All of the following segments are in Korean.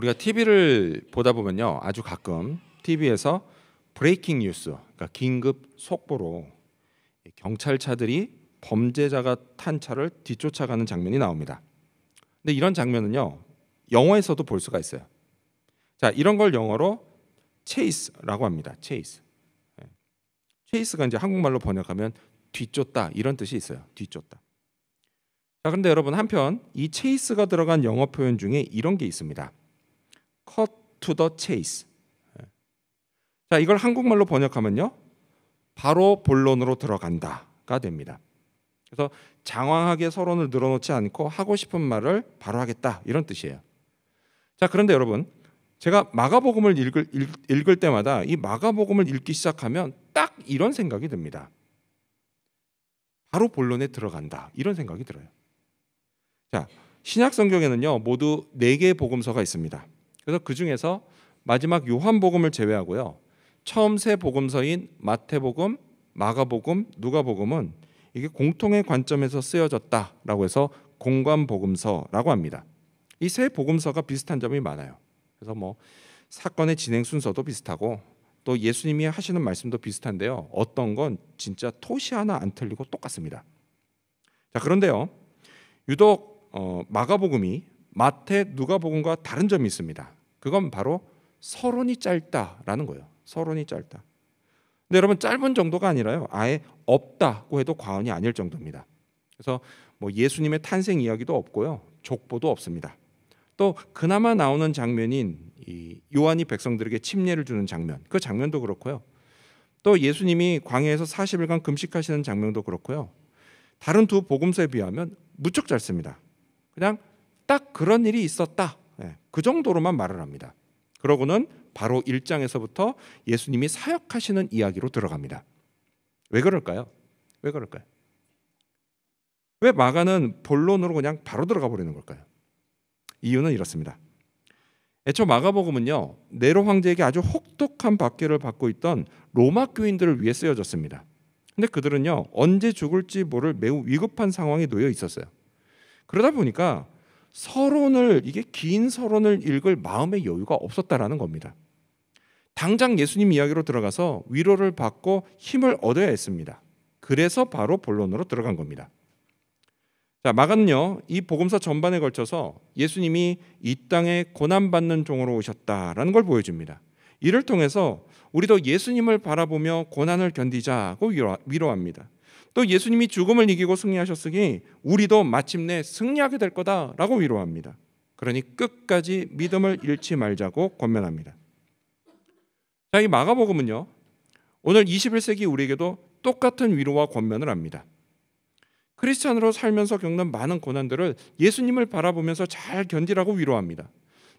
우리가 TV를 보다 보면요, 아주 가끔 TV에서 브레이킹 뉴스, 그러니까 긴급 속보로 경찰차들이 범죄자가 탄 차를 뒤쫓아가는 장면이 나옵니다. 근데 이런 장면은요, 영어에서도 볼 수가 있어요. 자, 이런 걸 영어로 체이스라고 합니다. 체이스. 체이스가 이제 한국말로 번역하면 뒤쫓다 이런 뜻이 있어요. 뒤쫓다. 자, 그런데 여러분, 한편 이 체이스가 들어간 영어 표현 중에 이런 게 있습니다. cut to the chase. 자, 이걸 한국말로 번역하면요, 바로 본론으로 들어간다가 됩니다. 그래서 장황하게 서론을 늘어놓지 않고 하고 싶은 말을 바로 하겠다 이런 뜻이에요. 자, 그런데 여러분, 제가 마가복음을 읽을 때마다 이 마가복음을 읽기 시작하면 딱 이런 생각이 듭니다. 바로 본론에 들어간다 이런 생각이 들어요. 자, 신약 성경에는요 모두 4개의 복음서가 있습니다. 그래서 그 중에서 마지막 요한복음을 제외하고요, 처음 세 복음서인 마태복음, 마가복음, 누가복음은 이게 공통의 관점에서 쓰여졌다라고 해서 공관복음서라고 합니다. 이 세 복음서가 비슷한 점이 많아요. 그래서 뭐 사건의 진행 순서도 비슷하고 또 예수님이 하시는 말씀도 비슷한데요, 어떤 건 진짜 토시 하나 안 틀리고 똑같습니다. 자, 그런데요, 유독 마가복음이 마태, 누가복음과 다른 점이 있습니다. 그건 바로 서론이 짧다라는 거예요. 서론이 짧다. 근데 여러분, 짧은 정도가 아니라요, 아예 없다고 해도 과언이 아닐 정도입니다. 그래서 뭐 예수님의 탄생 이야기도 없고요, 족보도 없습니다. 또 그나마 나오는 장면인 이 요한이 백성들에게 침례를 주는 장면, 그 장면도 그렇고요, 또 예수님이 광야에서 40일간 금식하시는 장면도 그렇고요, 다른 두 복음서에 비하면 무척 짧습니다. 그냥 딱 그런 일이 있었다, 그 정도로만 말을 합니다. 그러고는 바로 1장에서부터 예수님이 사역하시는 이야기로 들어갑니다. 왜 그럴까요? 왜 그럴까요? 왜 마가는 본론으로 그냥 바로 들어가 버리는 걸까요? 이유는 이렇습니다. 애초 마가복음은요, 네로 황제에게 아주 혹독한 박해를 받고 있던 로마 교인들을 위해 쓰여졌습니다. 근데 그들은요, 언제 죽을지 모를 매우 위급한 상황에 놓여 있었어요. 그러다 보니까 이게 긴 서론을 읽을 마음의 여유가 없었다라는 겁니다. 당장 예수님 이야기로 들어가서 위로를 받고 힘을 얻어야 했습니다. 그래서 바로 본론으로 들어간 겁니다. 자, 마가는요, 이 복음서 전반에 걸쳐서 예수님이 이 땅에 고난받는 종으로 오셨다라는 걸 보여줍니다. 이를 통해서 우리도 예수님을 바라보며 고난을 견디자고 위로합니다. 또 예수님이 죽음을 이기고 승리하셨으니 우리도 마침내 승리하게 될 거다라고 위로합니다. 그러니 끝까지 믿음을 잃지 말자고 권면합니다. 자, 이 마가복음은요, 오늘 21세기 우리에게도 똑같은 위로와 권면을 합니다. 크리스찬으로 살면서 겪는 많은 고난들을 예수님을 바라보면서 잘 견디라고 위로합니다.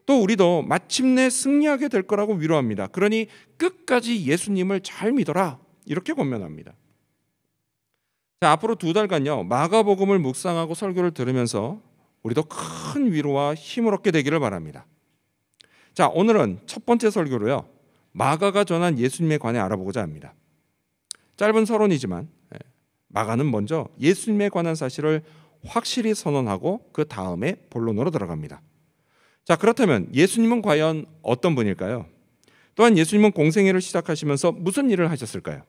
또 우리도 마침내 승리하게 될 거라고 위로합니다. 그러니 끝까지 예수님을 잘 믿어라 이렇게 권면합니다. 자, 앞으로 2달간요 마가복음을 묵상하고 설교를 들으면서 우리도 큰 위로와 힘을 얻게 되기를 바랍니다. 자, 오늘은 첫 번째 설교로요, 마가가 전한 예수님에 관해 알아보고자 합니다. 짧은 서론이지만 마가는 먼저 예수님에 관한 사실을 확실히 선언하고 그 다음에 본론으로 들어갑니다. 자, 그렇다면 예수님은 과연 어떤 분일까요? 또한 예수님은 공생애를 시작하시면서 무슨 일을 하셨을까요?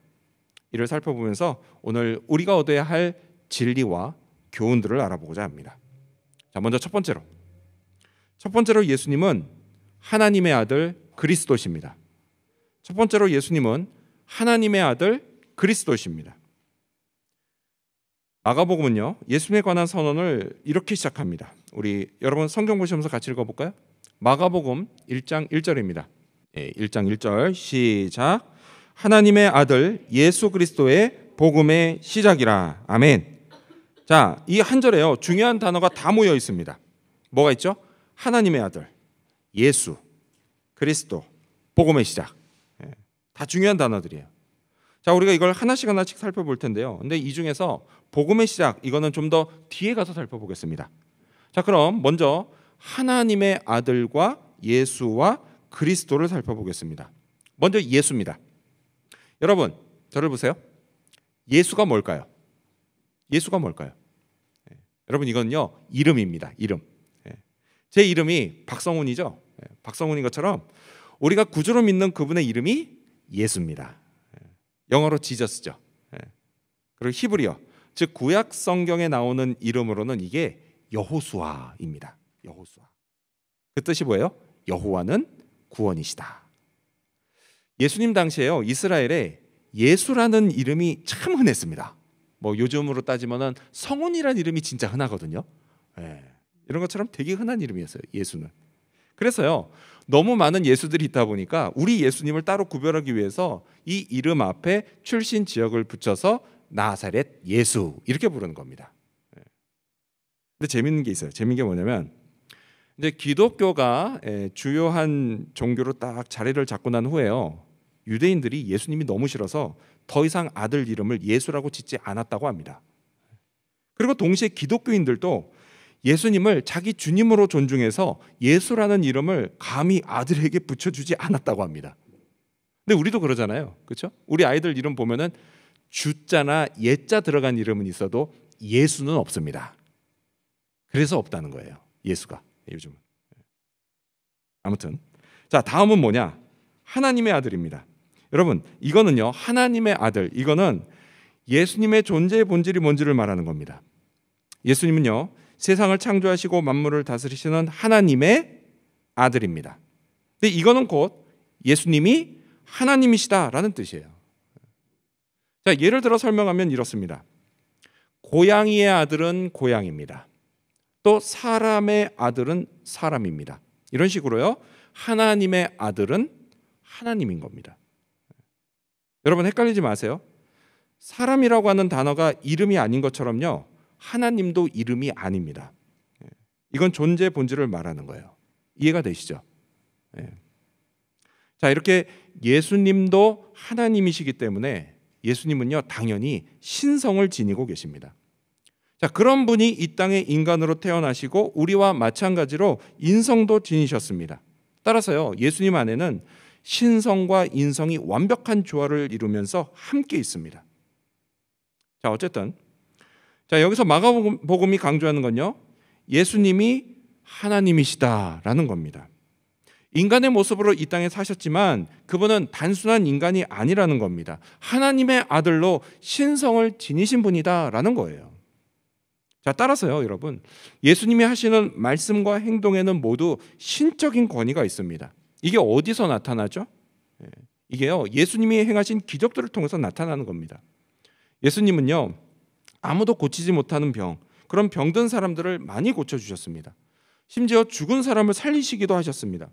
이를 살펴보면서 오늘 우리가 얻어야 할 진리와 교훈들을 알아보고자 합니다. 자, 먼저 첫 번째로 예수님은 하나님의 아들 그리스도십니다. 첫 번째로 예수님은 하나님의 아들 그리스도십니다. 마가복음은요, 예수님에 관한 선언을 이렇게 시작합니다. 우리 여러분 성경 보시면서 같이 읽어볼까요? 마가복음 1장 1절입니다. 1장 1절 시작. 하나님의 아들 예수 그리스도의 복음의 시작이라. 아멘. 자, 이 한 절에요, 중요한 단어가 다 모여 있습니다. 뭐가 있죠? 하나님의 아들, 예수, 그리스도, 복음의 시작. 다 중요한 단어들이에요. 자, 우리가 이걸 하나씩 살펴볼 텐데요. 근데 이 중에서 복음의 시작, 이거는 좀 더 뒤에 가서 살펴보겠습니다. 자, 그럼 먼저 하나님의 아들과 예수와 그리스도를 살펴보겠습니다. 먼저 예수입니다. 여러분, 저를 보세요. 예수가 뭘까요? 예수가 뭘까요? 여러분, 이건요, 이름입니다. 이름. 제 이름이 박성훈이죠. 박성훈인 것처럼 우리가 구주로 믿는 그분의 이름이 예수입니다. 영어로 지저스죠. 그리고 히브리어, 즉 구약 성경에 나오는 이름으로는 이게 여호수아입니다. 여호수아. 그 뜻이 뭐예요? 여호와는 구원이시다. 예수님 당시에요, 이스라엘에 예수라는 이름이 참 흔했습니다. 뭐 요즘으로 따지면은 성훈이라는 이름이 진짜 흔하거든요. 이런 것처럼 되게 흔한 이름이었어요, 예수는. 그래서요, 너무 많은 예수들이 있다 보니까 우리 예수님을 따로 구별하기 위해서 이 이름 앞에 출신 지역을 붙여서 나사렛 예수 이렇게 부르는 겁니다. 근데 재밌는 게 있어요. 재밌는 게 뭐냐면 이제 기독교가 주요한 종교로 딱 자리를 잡고 난 후에요, 유대인들이 예수님이 너무 싫어서 더 이상 아들 이름을 예수라고 짓지 않았다고 합니다. 그리고 동시에 기독교인들도 예수님을 자기 주님으로 존중해서 예수라는 이름을 감히 아들에게 붙여주지 않았다고 합니다. 근데 우리도 그러잖아요, 그렇죠? 우리 아이들 이름 보면은 주자나 예자 들어간 이름은 있어도 예수는 없습니다. 그래서 없다는 거예요, 예수가 요즘은. 아무튼 자, 다음은 뭐냐? 하나님의 아들입니다. 여러분, 이거는요, 하나님의 아들, 이거는 예수님의 존재의 본질이 뭔지를 말하는 겁니다. 예수님은요, 세상을 창조하시고 만물을 다스리시는 하나님의 아들입니다. 근데 이거는 곧 예수님이 하나님이시다라는 뜻이에요. 자, 예를 들어 설명하면 이렇습니다. 고양이의 아들은 고양이입니다. 또 사람의 아들은 사람입니다. 이런 식으로요, 하나님의 아들은 하나님인 겁니다. 여러분, 헷갈리지 마세요. 사람이라고 하는 단어가 이름이 아닌 것처럼요, 하나님도 이름이 아닙니다. 이건 존재 본질을 말하는 거예요. 이해가 되시죠? 자, 이렇게 예수님도 하나님이시기 때문에 예수님은요, 당연히 신성을 지니고 계십니다. 자, 그런 분이 이 땅에 인간으로 태어나시고 우리와 마찬가지로 인성도 지니셨습니다. 따라서요, 예수님 안에는 신성과 인성이 완벽한 조화를 이루면서 함께 있습니다. 자, 어쨌든 자, 여기서 마가복음이 강조하는 건요, 예수님이 하나님이시다라는 겁니다. 인간의 모습으로 이 땅에 사셨지만 그분은 단순한 인간이 아니라는 겁니다. 하나님의 아들로 신성을 지니신 분이다라는 거예요. 자, 따라서요, 여러분, 예수님이 하시는 말씀과 행동에는 모두 신적인 권위가 있습니다. 이게 어디서 나타나죠? 이게요, 예수님이 행하신 기적들을 통해서 나타나는 겁니다. 예수님은요, 아무도 고치지 못하는 병, 그런 병든 사람들을 많이 고쳐주셨습니다. 심지어 죽은 사람을 살리시기도 하셨습니다.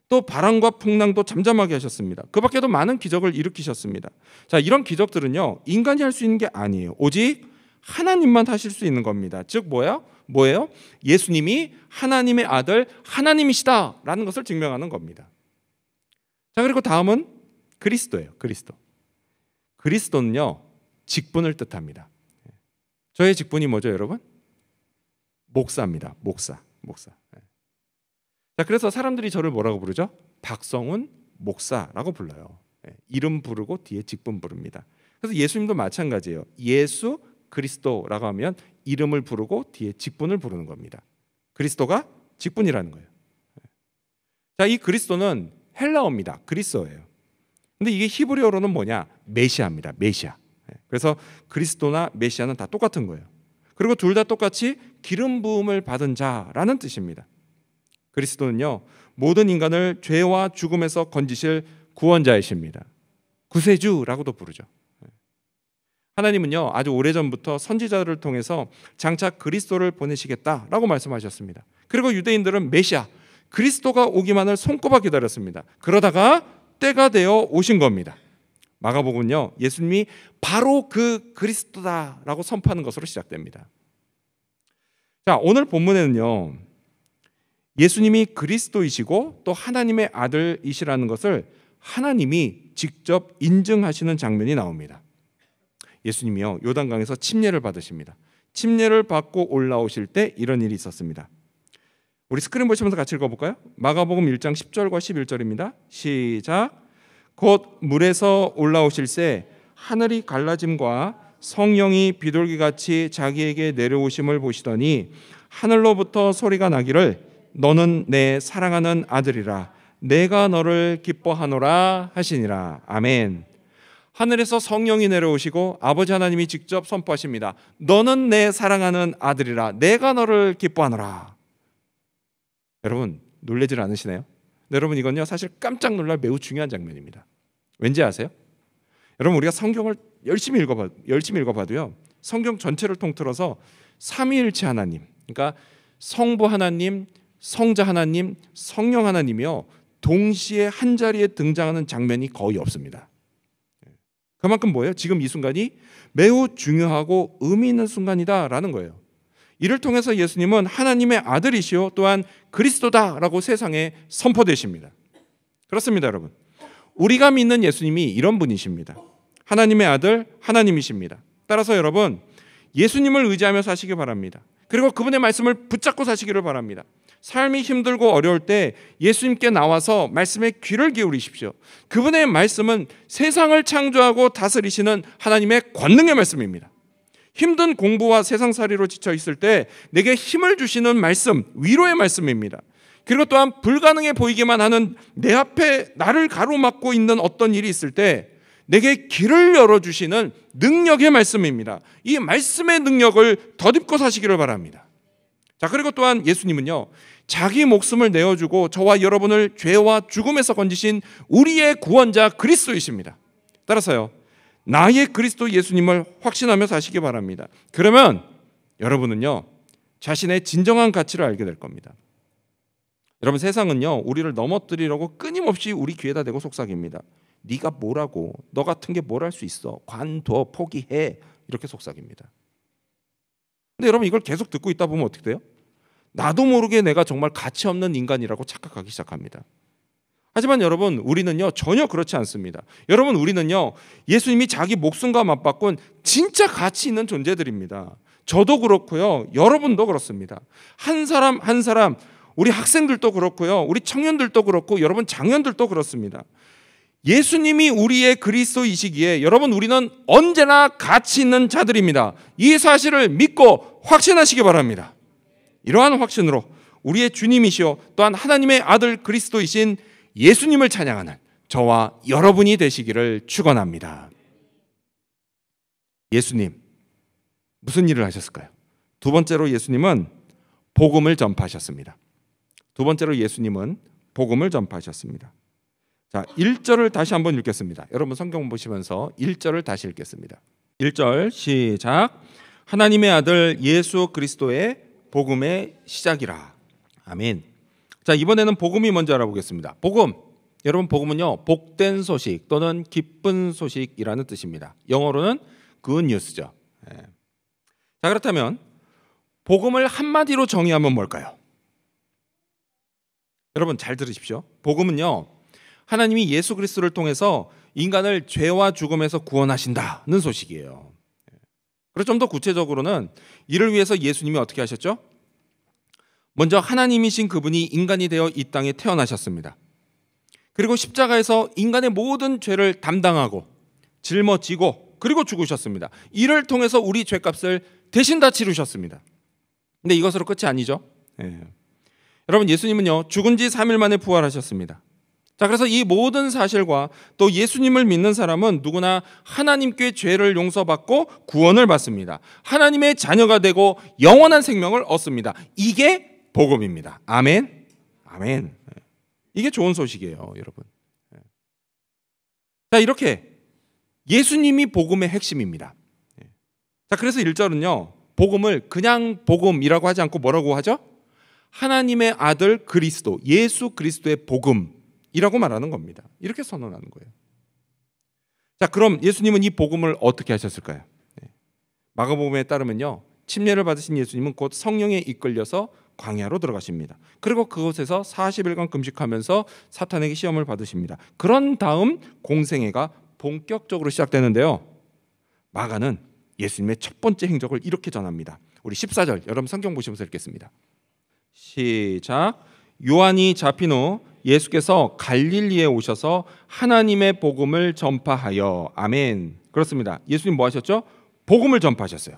또 바람과 풍랑도 잠잠하게 하셨습니다. 그 밖에도 많은 기적을 일으키셨습니다. 자, 이런 기적들은요, 인간이 할 수 있는 게 아니에요. 오직 하나님만 하실 수 있는 겁니다. 즉 뭐예요? 예수님이 하나님의 아들, 하나님이시다라는 것을 증명하는 겁니다. 자, 그리고 다음은 그리스도예요. 그리스도는요, 직분을 뜻합니다. 저의 직분이 뭐죠, 여러분? 목사입니다. 목사. 자, 그래서 사람들이 저를 뭐라고 부르죠? 박성훈 목사라고 불러요. 이름 부르고 뒤에 직분 부릅니다. 그래서 예수님도 마찬가지예요. 예수 그리스도라고 하면 이름을 부르고 뒤에 직분을 부르는 겁니다. 그리스도가 직분이라는 거예요. 자, 이 그리스도는 헬라어입니다. 그리스어예요. 근데 이게 히브리어로는 뭐냐? 메시아입니다. 메시아. 그래서 그리스도나 메시아는 다 똑같은 거예요. 그리고 둘 다 똑같이 기름 부음을 받은 자라는 뜻입니다. 그리스도는요, 모든 인간을 죄와 죽음에서 건지실 구원자이십니다. 구세주라고도 부르죠. 하나님은요, 아주 오래전부터 선지자들을 통해서 장차 그리스도를 보내시겠다라고 말씀하셨습니다. 그리고 유대인들은 메시아, 그리스도가 오기만을 손꼽아 기다렸습니다. 그러다가 때가 되어 오신 겁니다. 마가복음은요, 예수님이 바로 그 그리스도다라고 선포하는 것으로 시작됩니다. 자, 오늘 본문에는요, 예수님이 그리스도이시고 또 하나님의 아들이시라는 것을 하나님이 직접 인증하시는 장면이 나옵니다. 예수님이요, 요단강에서 침례를 받으십니다. 침례를 받고 올라오실 때 이런 일이 있었습니다. 우리 스크린 보시면서 같이 읽어볼까요? 마가복음 1장 10절과 11절입니다. 시작. 곧 물에서 올라오실새 하늘이 갈라짐과 성령이 비둘기같이 자기에게 내려오심을 보시더니 하늘로부터 소리가 나기를 너는 내 사랑하는 아들이라 내가 너를 기뻐하노라 하시니라. 아멘. 하늘에서 성령이 내려오시고 아버지 하나님이 직접 선포하십니다. 너는 내 사랑하는 아들이라 내가 너를 기뻐하노라. 여러분 놀라질 않으시나요? 여러분 이건요 사실 깜짝 놀랄 매우 중요한 장면입니다. 왠지 아세요? 여러분 우리가 성경을 열심히 읽어봐도요 성경 전체를 통틀어서 삼위일체 하나님, 그러니까 성부 하나님, 성자 하나님, 성령 하나님이요 동시에 한 자리에 등장하는 장면이 거의 없습니다. 그만큼 뭐예요? 지금 이 순간이 매우 중요하고 의미 있는 순간이다라는 거예요. 이를 통해서 예수님은 하나님의 아들이시요 또한 그리스도다라고 세상에 선포되십니다. 그렇습니다, 여러분. 우리가 믿는 예수님이 이런 분이십니다. 하나님의 아들, 하나님이십니다. 따라서 여러분 예수님을 의지하며 사시기 바랍니다. 그리고 그분의 말씀을 붙잡고 사시기를 바랍니다. 삶이 힘들고 어려울 때 예수님께 나와서 말씀에 귀를 기울이십시오. 그분의 말씀은 세상을 창조하고 다스리시는 하나님의 권능의 말씀입니다. 힘든 공부와 세상살이로 지쳐 있을 때 내게 힘을 주시는 말씀, 위로의 말씀입니다. 그리고 또한 불가능해 보이기만 하는 내 앞에 나를 가로막고 있는 어떤 일이 있을 때 내게 길을 열어주시는 능력의 말씀입니다. 이 말씀의 능력을 덧입고 사시기를 바랍니다. 자, 그리고 또한 예수님은요 자기 목숨을 내어주고 저와 여러분을 죄와 죽음에서 건지신 우리의 구원자 그리스도이십니다. 따라서요 나의 그리스도 예수님을 확신하며 사시기 바랍니다. 그러면 여러분은요 자신의 진정한 가치를 알게 될 겁니다. 여러분 세상은요 우리를 넘어뜨리려고 끊임없이 우리 귀에다 대고 속삭입니다. 네가 뭐라고, 너 같은 게 뭘 할 수 있어, 관둬, 포기해, 이렇게 속삭입니다. 근데 여러분 이걸 계속 듣고 있다 보면 어떻게 돼요? 나도 모르게 내가 정말 가치 없는 인간이라고 착각하기 시작합니다. 하지만 여러분 우리는요 전혀 그렇지 않습니다. 여러분 우리는요 예수님이 자기 목숨과 맞바꾼 진짜 가치 있는 존재들입니다. 저도 그렇고요 여러분도 그렇습니다. 한 사람 한 사람, 우리 학생들도 그렇고요 우리 청년들도 그렇고 여러분 장년들도 그렇습니다. 예수님이 우리의 그리스도이시기에 여러분 우리는 언제나 가치 있는 자들입니다. 이 사실을 믿고 확신하시기 바랍니다. 이러한 확신으로 우리의 주님이시오 또한 하나님의 아들 그리스도이신 예수님을 찬양하는 저와 여러분이 되시기를 축원합니다. 예수님 무슨 일을 하셨을까요? 두 번째로 예수님은 복음을 전파하셨습니다. 두 번째로 예수님은 복음을 전파하셨습니다. 자, 1절을 다시 한번 읽겠습니다. 여러분 성경 보시면서 1절을 다시 읽겠습니다. 1절 시작. 하나님의 아들 예수 그리스도의 복음의 시작이라. 아멘. 자, 이번에는 복음이 뭔지 알아보겠습니다. 복음. 여러분 복음은요 복된 소식 또는 기쁜 소식이라는 뜻입니다. 영어로는 good news죠. 자, 그렇다면 복음을 한마디로 정의하면 뭘까요? 여러분 잘 들으십시오. 복음은요 하나님이 예수 그리스도를 통해서 인간을 죄와 죽음에서 구원하신다는 소식이에요. 그리고 좀 더 구체적으로는 이를 위해서 예수님이 어떻게 하셨죠? 먼저 하나님이신 그분이 인간이 되어 이 땅에 태어나셨습니다. 그리고 십자가에서 인간의 모든 죄를 담당하고 짊어지고 그리고 죽으셨습니다. 이를 통해서 우리 죄값을 대신 다 치르셨습니다. 근데 이것으로 끝이 아니죠. 여러분 예수님은요 죽은 지 3일 만에 부활하셨습니다. 자, 그래서 이 모든 사실과 또 예수님을 믿는 사람은 누구나 하나님께 죄를 용서받고 구원을 받습니다. 하나님의 자녀가 되고 영원한 생명을 얻습니다. 이게 복음입니다. 아멘. 아멘. 이게 좋은 소식이에요, 여러분. 자, 이렇게 예수님이 복음의 핵심입니다. 자, 그래서 1절은요 복음을 그냥 복음이라고 하지 않고 뭐라고 하죠? 하나님의 아들 그리스도, 예수 그리스도의 복음이라고 말하는 겁니다. 이렇게 선언하는 거예요. 자, 그럼 예수님은 이 복음을 어떻게 하셨을까요? 마가복음에 따르면요 침례를 받으신 예수님은 곧 성령에 이끌려서 광야로 들어가십니다. 그리고 그곳에서 40일간 금식하면서 사탄에게 시험을 받으십니다. 그런 다음 공생애가 본격적으로 시작되는데요, 마가는 예수님의 첫 번째 행적을 이렇게 전합니다. 우리 14절 여러분 성경 보시면서 읽겠습니다. 시작. 요한이 잡힌 후 예수께서 갈릴리에 오셔서 하나님의 복음을 전파하여. 아멘. 그렇습니다. 예수님 뭐 하셨죠? 복음을 전파하셨어요.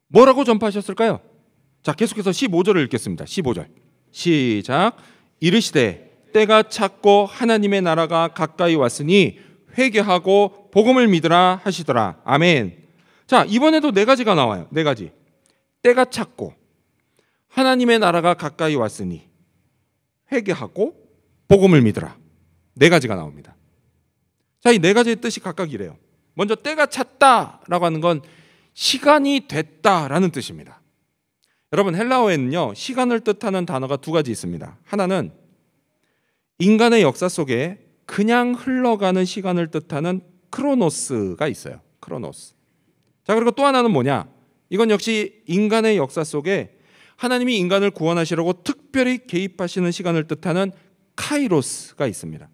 뭐라고 전파하셨을까요? 자, 계속해서 15절을 읽겠습니다. 15절 시작. 이르시되 때가 찼고 하나님의 나라가 가까이 왔으니 회개하고 복음을 믿으라 하시더라. 아멘. 자, 이번에도 네 가지가 나와요. 네 가지. 때가 찼고 하나님의 나라가 가까이 왔으니 회개하고 복음을 믿으라. 네 가지가 나옵니다. 자, 이 네 가지의 뜻이 각각 이래요. 먼저 때가 찼다라고 하는 건 시간이 됐다라는 뜻입니다. 여러분, 헬라어에는요, 시간을 뜻하는 단어가 두 가지 있습니다. 하나는 인간의 역사 속에 그냥 흘러가는 시간을 뜻하는 크로노스가 있어요. 크로노스. 자, 그리고 또 하나는 뭐냐? 이건 역시 인간의 역사 속에 하나님이 인간을 구원하시려고 특별히 개입하시는 시간을 뜻하는 카이로스가 있습니다.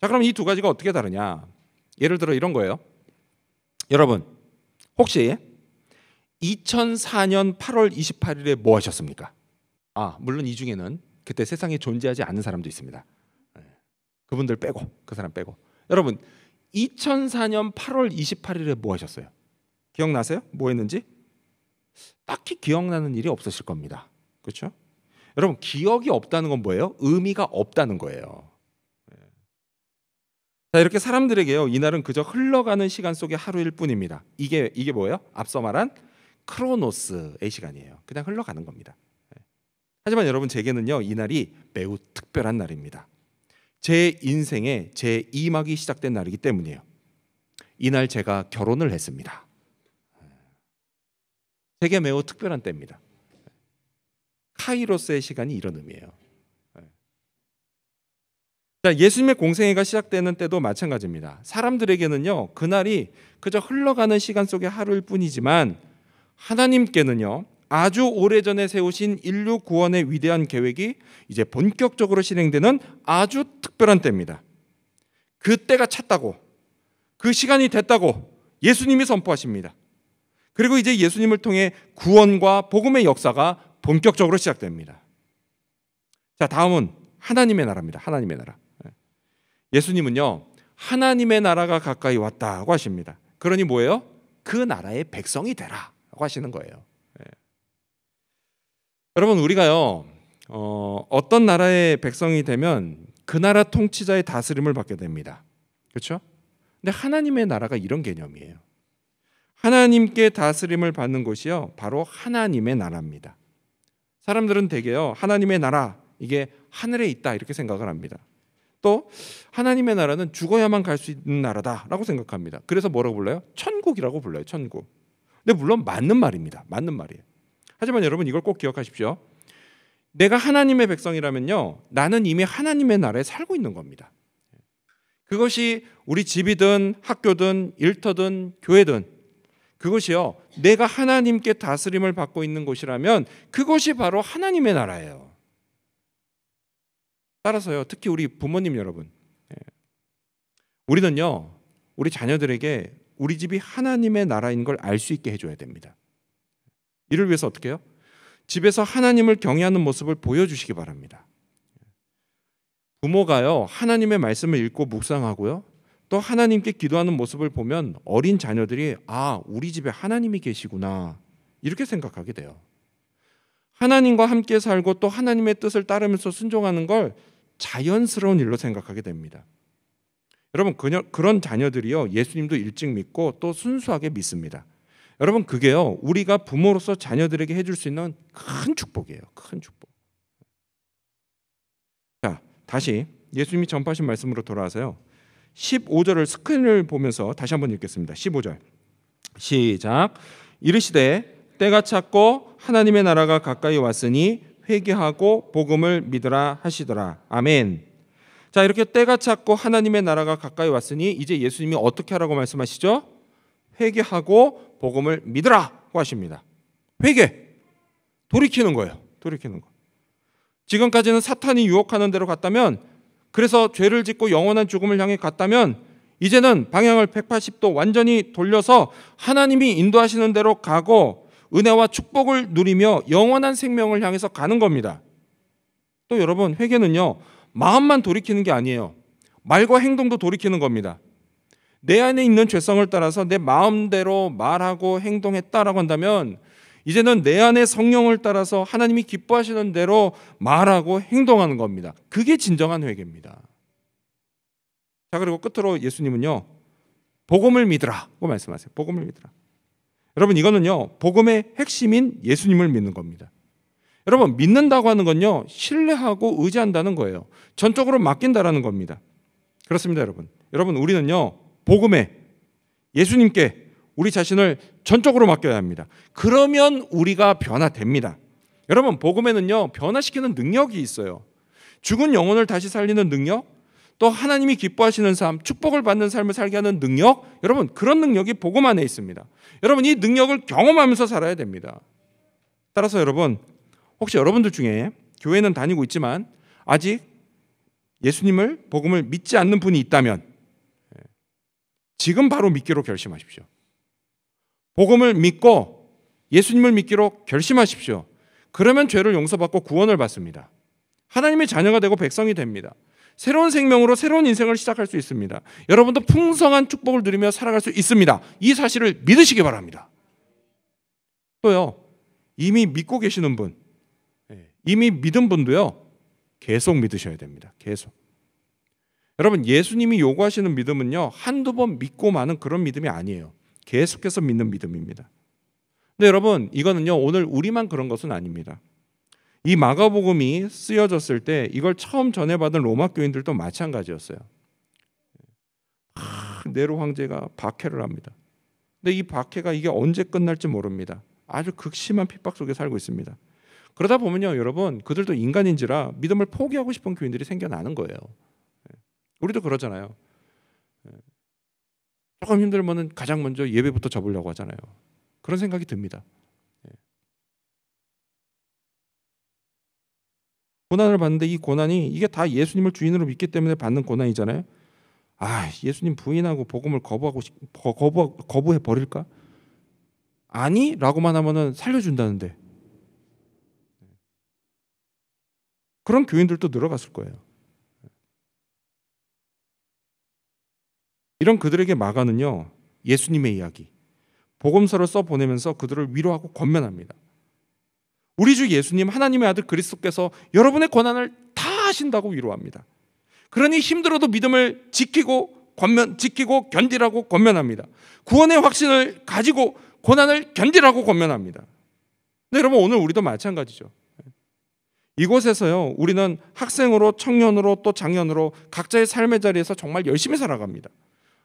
자, 그럼 이 두 가지가 어떻게 다르냐? 예를 들어 이런 거예요. 여러분, 혹시 2004년 8월 28일에 뭐 하셨습니까? 물론 이 중에는 그때 세상에 존재하지 않는 사람도 있습니다. 그분들 빼고, 그 사람 빼고. 여러분, 2004년 8월 28일에 뭐 하셨어요? 기억나세요? 뭐 했는지? 딱히 기억나는 일이 없으실 겁니다. 그렇죠? 여러분, 기억이 없다는 건 뭐예요? 의미가 없다는 거예요. 자, 이렇게 사람들에게요, 이날은 그저 흘러가는 시간 속의 하루일 뿐입니다. 이게 뭐예요? 앞서 말한 크로노스의 시간이에요. 그냥 흘러가는 겁니다. 하지만 여러분, 제게는요, 이날이 매우 특별한 날입니다. 제 인생의 제 2막이 시작된 날이기 때문이에요. 이날 제가 결혼을 했습니다. 되게 매우 특별한 때입니다. 카이로스의 시간이 이런 의미예요. 자, 예수님의 공생애가 시작되는 때도 마찬가지입니다. 사람들에게는요, 그날이 그저 흘러가는 시간 속의 하루일 뿐이지만 하나님께는요, 아주 오래전에 세우신 인류 구원의 위대한 계획이 이제 본격적으로 실행되는 아주 특별한 때입니다. 그 때가 찼다고, 그 시간이 됐다고 예수님이 선포하십니다. 그리고 이제 예수님을 통해 구원과 복음의 역사가 본격적으로 시작됩니다. 자, 다음은 하나님의 나라입니다. 하나님의 나라. 예수님은요, 하나님의 나라가 가까이 왔다고 하십니다. 그러니 뭐예요? 그 나라의 백성이 되라고 하시는 거예요. 여러분, 우리가요, 어떤 나라의 백성이 되면 그 나라 통치자의 다스림을 받게 됩니다. 그렇죠? 근데 하나님의 나라가 이런 개념이에요. 하나님께 다스림을 받는 곳이요, 바로 하나님의 나라입니다. 사람들은 대개요, 하나님의 나라, 이게 하늘에 있다 이렇게 생각을 합니다. 또 하나님의 나라는 죽어야만 갈 수 있는 나라다라고 생각합니다. 그래서 뭐라고 불러요? 천국이라고 불러요. 천국. 근데 물론 맞는 말입니다. 맞는 말이에요. 하지만 여러분, 이걸 꼭 기억하십시오. 내가 하나님의 백성이라면요, 나는 이미 하나님의 나라에 살고 있는 겁니다. 그것이 우리 집이든 학교든 일터든 교회든, 그것이요, 내가 하나님께 다스림을 받고 있는 곳이라면 그것이 바로 하나님의 나라예요. 따라서요, 특히 우리 부모님 여러분, 우리는요, 우리 자녀들에게 우리 집이 하나님의 나라인 걸 알 수 있게 해줘야 됩니다. 이를 위해서 어떻게 해요? 집에서 하나님을 경외하는 모습을 보여주시기 바랍니다. 부모가요, 하나님의 말씀을 읽고 묵상하고요, 또 하나님께 기도하는 모습을 보면 어린 자녀들이 우리 집에 하나님이 계시구나 이렇게 생각하게 돼요. 하나님과 함께 살고 또 하나님의 뜻을 따르면서 순종하는 걸 자연스러운 일로 생각하게 됩니다. 여러분, 그런 자녀들이요, 예수님도 일찍 믿고 또 순수하게 믿습니다. 여러분, 그게요, 우리가 부모로서 자녀들에게 해줄 수 있는 큰 축복이에요. 큰 축복. 자, 다시 예수님이 전파하신 말씀으로 돌아와서요, 15절을 스크린을 보면서 다시 한번 읽겠습니다. 15절 시작. 이르시되 때가 찼고 하나님의 나라가 가까이 왔으니 회개하고 복음을 믿으라 하시더라. 아멘. 자, 이렇게 때가 찼고 하나님의 나라가 가까이 왔으니 이제 예수님이 어떻게 하라고 말씀하시죠? 회개하고 복음을 믿으라고 하십니다. 회개, 돌이키는 거예요. 돌이키는 거. 지금까지는 사탄이 유혹하는 대로 갔다면, 그래서 죄를 짓고 영원한 죽음을 향해 갔다면, 이제는 방향을 180도 완전히 돌려서 하나님이 인도하시는 대로 가고 은혜와 축복을 누리며 영원한 생명을 향해서 가는 겁니다. 또 여러분, 회개는요, 마음만 돌이키는 게 아니에요. 말과 행동도 돌이키는 겁니다. 내 안에 있는 죄성을 따라서 내 마음대로 말하고 행동했다라고 한다면 이제는 내 안에 성령을 따라서 하나님이 기뻐하시는 대로 말하고 행동하는 겁니다. 그게 진정한 회개입니다. 자, 그리고 끝으로 예수님은요, 복음을 믿으라고 말씀하세요. 복음을 믿으라. 여러분, 이거는요, 복음의 핵심인 예수님을 믿는 겁니다. 여러분, 믿는다고 하는 건요, 신뢰하고 의지한다는 거예요. 전적으로 맡긴다라는 겁니다. 그렇습니다, 여러분. 여러분, 우리는요, 복음에 예수님께 우리 자신을 전적으로 맡겨야 합니다. 그러면 우리가 변화됩니다. 여러분, 복음에는요, 변화시키는 능력이 있어요. 죽은 영혼을 다시 살리는 능력, 또 하나님이 기뻐하시는 삶, 축복을 받는 삶을 살게 하는 능력, 여러분, 그런 능력이 복음 안에 있습니다. 여러분, 이 능력을 경험하면서 살아야 됩니다. 따라서 여러분, 혹시 여러분들 중에 교회는 다니고 있지만 아직 예수님을, 복음을 믿지 않는 분이 있다면 지금 바로 믿기로 결심하십시오. 복음을 믿고 예수님을 믿기로 결심하십시오. 그러면 죄를 용서받고 구원을 받습니다. 하나님의 자녀가 되고 백성이 됩니다. 새로운 생명으로 새로운 인생을 시작할 수 있습니다. 여러분도 풍성한 축복을 누리며 살아갈 수 있습니다. 이 사실을 믿으시기 바랍니다. 또요, 이미 믿고 계시는 분, 이미 믿은 분도요, 계속 믿으셔야 됩니다. 계속. 여러분, 예수님이 요구하시는 믿음은요, 한두 번 믿고 마는 그런 믿음이 아니에요. 계속해서 믿는 믿음입니다. 근데 여러분, 이거는요, 오늘 우리만 그런 것은 아닙니다. 이 마가복음이 쓰여졌을 때 이걸 처음 전해받은 로마 교인들도 마찬가지였어요. 네로 황제가 박해를 합니다. 근데 이 박해가 이게 언제 끝날지 모릅니다. 아주 극심한 핍박 속에 살고 있습니다. 그러다 보면요, 여러분, 그들도 인간인지라 믿음을 포기하고 싶은 교인들이 생겨나는 거예요. 우리도 그러잖아요. 조금 힘들면은 가장 먼저 예배부터 접으려고 하잖아요. 그런 생각이 듭니다. 고난을 받는데 이 고난이 이게 다 예수님을 주인으로 믿기 때문에 받는 고난이잖아요. 아, 예수님 부인하고 복음을 거부해 버릴까? 아니라고만 하면은 살려준다는데. 그런 교인들도 늘어갔을 거예요. 이런 그들에게 마가는요, 예수님의 이야기, 복음서를 써보내면서 그들을 위로하고 권면합니다. 우리 주 예수님, 하나님의 아들 그리스도께서 여러분의 고난을 다 하신다고 위로합니다. 그러니 힘들어도 믿음을 지키고 견디라고 권면합니다. 구원의 확신을 가지고 고난을 견디라고 권면합니다. 근데 여러분, 오늘 우리도 마찬가지죠. 이곳에서요, 우리는 학생으로, 청년으로, 또 장년으로 각자의 삶의 자리에서 정말 열심히 살아갑니다.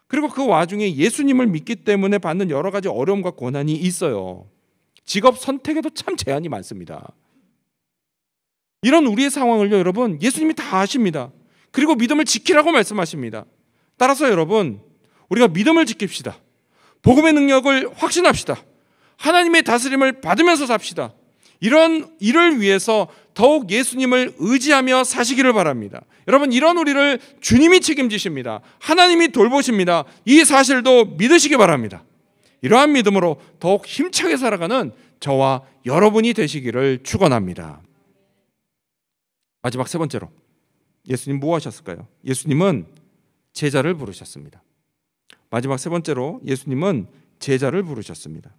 그리고 그 와중에 예수님을 믿기 때문에 받는 여러 가지 어려움과 고난이 있어요. 직업 선택에도 참 제한이 많습니다. 이런 우리의 상황을요, 여러분, 예수님이 다 아십니다. 그리고 믿음을 지키라고 말씀하십니다. 따라서 여러분, 우리가 믿음을 지킵시다. 복음의 능력을 확신합시다. 하나님의 다스림을 받으면서 삽시다. 이런 일을 위해서 더욱 예수님을 의지하며 사시기를 바랍니다. 여러분, 이런 우리를 주님이 책임지십니다. 하나님이 돌보십니다. 이 사실도 믿으시기 바랍니다. 이러한 믿음으로 더욱 힘차게 살아가는 저와 여러분이 되시기를 축원합니다. 마지막 세 번째로, 예수님 뭐 하셨을까요? 예수님은 제자를 부르셨습니다. 마지막 세 번째로, 예수님은 제자를 부르셨습니다.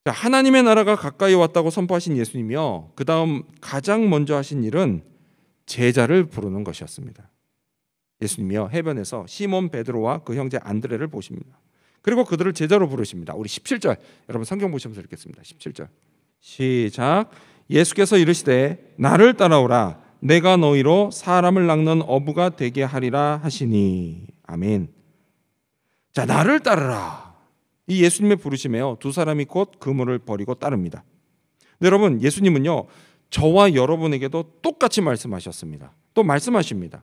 하나님의 나라가 가까이 왔다고 선포하신 예수님이요, 그 다음 가장 먼저 하신 일은 제자를 부르는 것이었습니다. 예수님이요, 해변에서 시몬 베드로와 그 형제 안드레를 보십니다. 그리고 그들을 제자로 부르십니다. 우리 17절, 여러분 성경 보시면서 읽겠습니다. 17절 시작. 예수께서 이르시되 나를 따라오라, 내가 너희로 사람을 낚는 어부가 되게 하리라 하시니. 아멘. 자, 나를 따르라. 이 예수님의 부르심에요, 두 사람이 곧 그물을 버리고 따릅니다. 근데 여러분, 예수님은요, 저와 여러분에게도 똑같이 말씀하셨습니다. 또 말씀하십니다.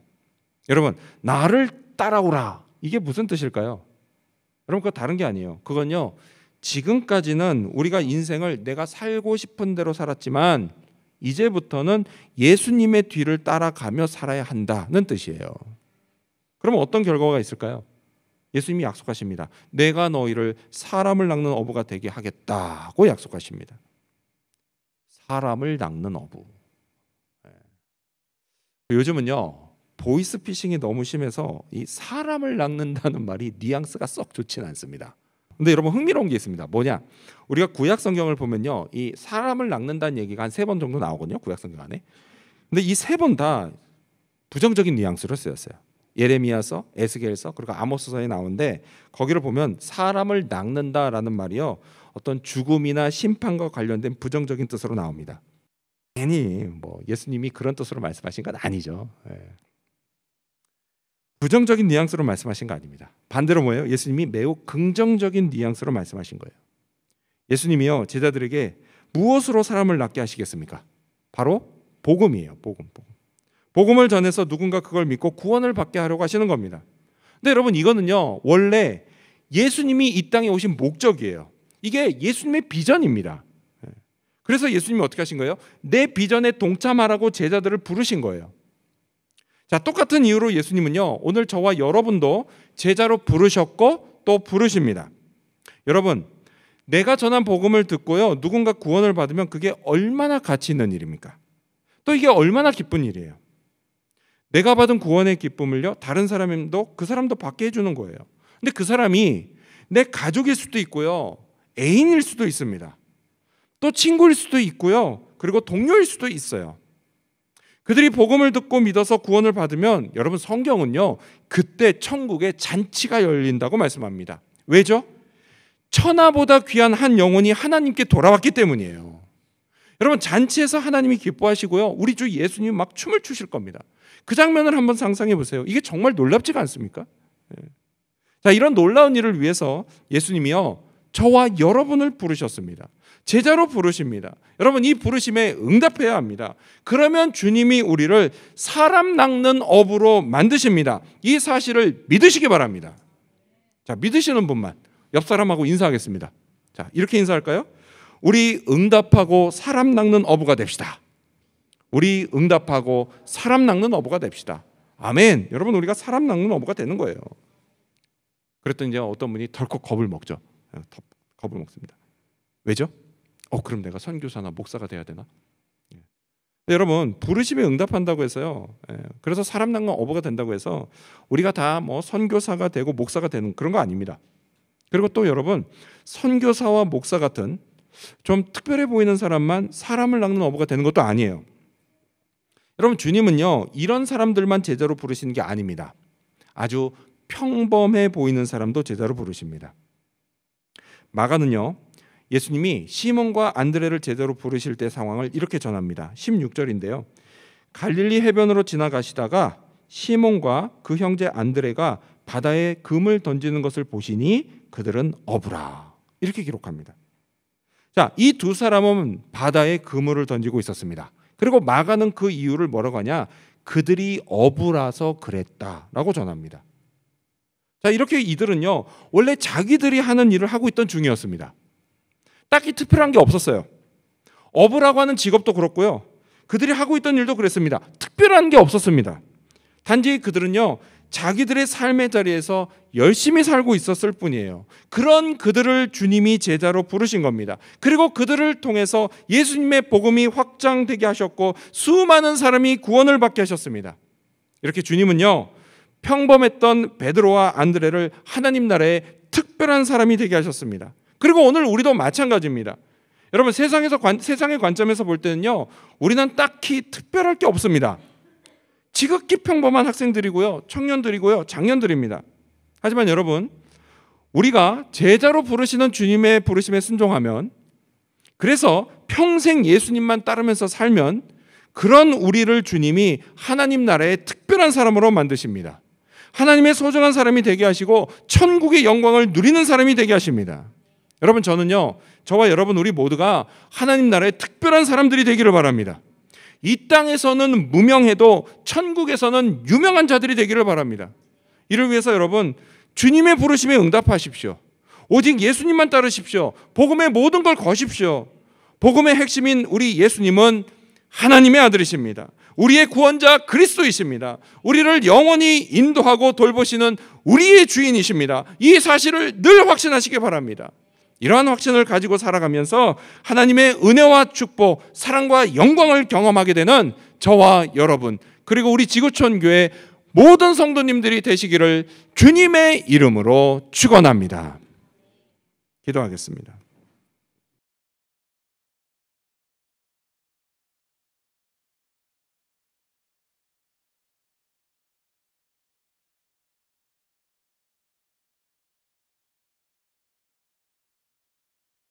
여러분, 나를 따라오라, 이게 무슨 뜻일까요? 여러분, 그거 다른 게 아니에요. 그건요, 지금까지는 우리가 인생을 내가 살고 싶은 대로 살았지만 이제부터는 예수님의 뒤를 따라가며 살아야 한다는 뜻이에요. 그러면 어떤 결과가 있을까요? 예수님이 약속하십니다. 내가 너희를 사람을 낚는 어부가 되게 하겠다고 약속하십니다. 사람을 낚는 어부. 요즘은요, 보이스피싱이 너무 심해서 이 사람을 낚는다는 말이 뉘앙스가 썩 좋지는 않습니다. 근데 여러분 흥미로운 게 있습니다. 뭐냐? 우리가 구약 성경을 보면요, 이 사람을 낚는다는 얘기가 한 3번 정도 나오거든요. 구약 성경 안에. 근데 이 3번 다 부정적인 뉘앙스로 쓰였어요. 예레미야서, 에스겔서, 그리고 아모스서에 나오는데 거기를 보면 사람을 낚는다라는 말이요, 어떤 죽음이나 심판과 관련된 부정적인 뜻으로 나옵니다. 괜히 뭐 예수님이 그런 뜻으로 말씀하신 건 아니죠. 부정적인 뉘앙스로 말씀하신 거 아닙니다. 반대로 뭐예요? 예수님이 매우 긍정적인 뉘앙스로 말씀하신 거예요. 예수님이요, 제자들에게 무엇으로 사람을 낫게 하시겠습니까? 바로 복음이에요. 복음을 전해서 누군가 그걸 믿고 구원을 받게 하려고 하시는 겁니다. 근데 여러분, 이거는요, 원래 예수님이 이 땅에 오신 목적이에요. 이게 예수님의 비전입니다. 그래서 예수님이 어떻게 하신 거예요? 내 비전에 동참하라고 제자들을 부르신 거예요. 자, 똑같은 이유로 예수님은요, 오늘 저와 여러분도 제자로 부르셨고 또 부르십니다. 여러분, 내가 전한 복음을 듣고요, 누군가 구원을 받으면 그게 얼마나 가치 있는 일입니까? 또 이게 얼마나 기쁜 일이에요. 내가 받은 구원의 기쁨을요, 다른 사람도 그 사람도 받게 해주는 거예요. 근데 그 사람이 내 가족일 수도 있고요, 애인일 수도 있습니다. 또 친구일 수도 있고요, 그리고 동료일 수도 있어요. 그들이 복음을 듣고 믿어서 구원을 받으면 여러분, 성경은요, 그때 천국에 잔치가 열린다고 말씀합니다. 왜죠? 천하보다 귀한 한 영혼이 하나님께 돌아왔기 때문이에요. 여러분, 잔치에서 하나님이 기뻐하시고요, 우리 주 예수님이 막 춤을 추실 겁니다. 그 장면을 한번 상상해 보세요. 이게 정말 놀랍지가 않습니까? 자, 이런 놀라운 일을 위해서 예수님이요, 저와 여러분을 부르셨습니다. 제자로 부르십니다. 여러분, 이 부르심에 응답해야 합니다. 그러면 주님이 우리를 사람 낚는 어부로 만드십니다. 이 사실을 믿으시기 바랍니다. 자, 믿으시는 분만 옆 사람하고 인사하겠습니다. 자, 이렇게 인사할까요? 우리 응답하고 사람 낚는 어부가 됩시다. 우리 응답하고 사람 낚는 어부가 됩시다. 아멘. 여러분, 우리가 사람 낚는 어부가 되는 거예요. 그랬더니 이제 어떤 분이 덜컥 겁을 먹죠. 겁을 먹습니다. 왜죠? 그럼 내가 선교사나 목사가 돼야 되나? 여러분, 부르심에 응답한다고 해서요, 그래서 사람 낚는 어부가 된다고 해서 우리가 다 뭐 선교사가 되고 목사가 되는 그런 거 아닙니다. 그리고 또 여러분, 선교사와 목사 같은 좀 특별해 보이는 사람만 사람을 낚는 어부가 되는 것도 아니에요. 여러분, 주님은요, 이런 사람들만 제자로 부르시는 게 아닙니다. 아주 평범해 보이는 사람도 제자로 부르십니다. 마가는요, 예수님이 시몬과 안드레를 제자로 부르실 때 상황을 이렇게 전합니다. 16절인데요. 갈릴리 해변으로 지나가시다가 시몬과 그 형제 안드레가 바다에 금을 던지는 것을 보시니 그들은 어부라. 이렇게 기록합니다. 자, 이 두 사람은 바다에 그물을 던지고 있었습니다. 그리고 마가는 그 이유를 뭐라고 하냐? 그들이 어부라서 그랬다라고 전합니다. 자, 이렇게 이들은요, 원래 자기들이 하는 일을 하고 있던 중이었습니다. 딱히 특별한 게 없었어요. 어부라고 하는 직업도 그렇고요, 그들이 하고 있던 일도 그랬습니다. 특별한 게 없었습니다. 단지 그들은요, 자기들의 삶의 자리에서 열심히 살고 있었을 뿐이에요. 그런 그들을 주님이 제자로 부르신 겁니다. 그리고 그들을 통해서 예수님의 복음이 확장되게 하셨고 수많은 사람이 구원을 받게 하셨습니다. 이렇게 주님은요, 평범했던 베드로와 안드레를 하나님 나라의 특별한 사람이 되게 하셨습니다. 그리고 오늘 우리도 마찬가지입니다. 여러분, 세상의 관점에서 볼 때는요, 우리는 딱히 특별할 게 없습니다. 지극히 평범한 학생들이고요, 청년들이고요, 장년들입니다. 하지만 여러분, 우리가 제자로 부르시는 주님의 부르심에 순종하면, 그래서 평생 예수님만 따르면서 살면 그런 우리를 주님이 하나님 나라의 특별한 사람으로 만드십니다. 하나님의 소중한 사람이 되게 하시고 천국의 영광을 누리는 사람이 되게 하십니다. 여러분, 저는요, 저와 여러분 우리 모두가 하나님 나라의 특별한 사람들이 되기를 바랍니다. 이 땅에서는 무명해도 천국에서는 유명한 자들이 되기를 바랍니다. 이를 위해서 여러분, 주님의 부르심에 응답하십시오. 오직 예수님만 따르십시오. 복음의 모든 걸 거십시오. 복음의 핵심인 우리 예수님은 하나님의 아들이십니다. 우리의 구원자 그리스도이십니다. 우리를 영원히 인도하고 돌보시는 우리의 주인이십니다. 이 사실을 늘 확신하시기 바랍니다. 이러한 확신을 가지고 살아가면서 하나님의 은혜와 축복, 사랑과 영광을 경험하게 되는 저와 여러분, 그리고 우리 지구촌 교회 모든 성도님들이 되시기를 주님의 이름으로 축원합니다. 기도하겠습니다.